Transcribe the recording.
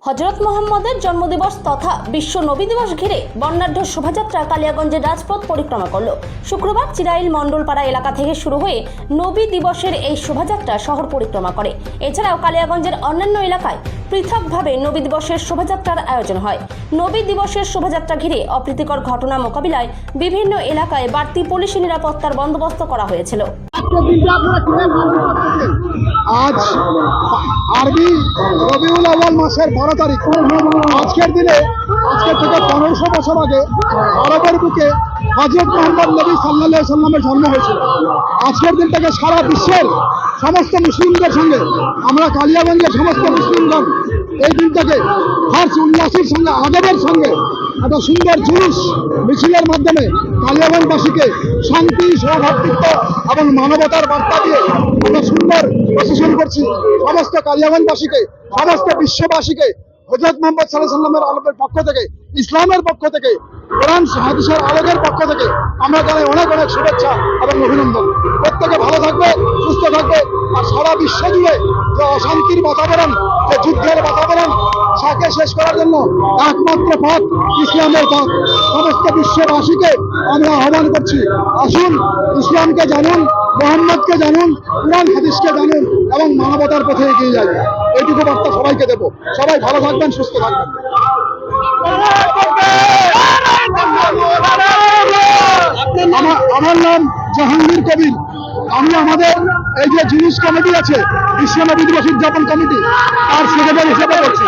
হজরত মোহাম্মদের জন্মদিবস তথা বিশ্ব নবী দিবস ঘিরে বর্ণাঢ্য শোভাযাত্রা কালিয়াগঞ্জের রাজপথ পরিক্রমা করল। শুক্রবার চিরাইল মণ্ডলপাড়া এলাকা থেকে শুরু হয়ে নবী দিবসের এই শোভাযাত্রা শহর পরিক্রমা করে। এছাড়াও কালিয়াগঞ্জের অন্যান্য এলাকায় পৃথকভাবে নবী দিবসের শোভাযাত্রার আয়োজন হয়। নবী দিবসের শোভাযাত্রা ঘিরে অপ্রীতিকর ঘটনা মোকাবিলায় বিভিন্ন এলাকায় বাড়তি পুলিশি নিরাপত্তার বন্দোবস্ত করা হয়েছিল। আজ আরবি রবিউল আউয়াল মাসের 12 তারিখ। আজকের দিনে আজকের থেকে 1500 বছর আগে আরবের বুকে হযরত মুহাম্মদ নবী সাল্লাল্লাহু আলাইহি সাল্লামের জন্ম হয়েছিল। আজকের দিনটাকে সারা বিশ্বের সমস্ত মুসলিমদের সঙ্গে আমরা কালিয়াগঞ্জের সমস্ত মুসলিমগণ এই দিনটাকে হর্ষ উল্লাসের সঙ্গে আদবের সঙ্গে একটা সুন্দর জুলুস মিছিলের মাধ্যমে কালিয়াগঞ্জবাসীকে শান্তি, সৌভাতৃত্ব এবং মানবতার বার্তা দিয়ে আমরা সুন্দর প্রশাসন করছি। সমস্ত কালিয়াগঞ্জবাসীকে, সমস্ত বিশ্ববাসীকে হযরত মুহাম্মদ সাল্লাল্লাহু আলাইহি সাল্লামের আলোকের পক্ষ থেকে, ইসলামের পক্ষ থেকে, কোরআন হাদিসের আলোকের পক্ষ থেকে আমরা জানাই অনেক অনেক শুভেচ্ছা এবং অভিনন্দন। প্রত্যেকে ভালো থাকবে, সুস্থ থাকবে। আর সারা বিশ্ব জুড়ে যে অশান্তির বাতাবরণ, যে যুদ্ধের বাতাবরণ, তাকে শেষ করার জন্য একমাত্র পথ ইসলামের পথ। সমস্ত বিশ্ববাসীকে আমরা আহ্বান করছি, আসুন ইসলামকে জানুন, মুহাম্মদকে জানুন, কোরআন হাদিসকে জানুন এবং মানবতার পথে এগিয়ে যাই। এইটুকু বার্তা সবাইকে দেব। সবাই ভালো থাকবেন, সুস্থ থাকবেন। আমার নাম জাহাঙ্গীর কবির। আমি আমাদের এই যে জিনিস কমিটি আছে, বিশ্ব নবী দিবস উদযাপন কমিটি, তার সেক্রেটারি হিসেবে করছি।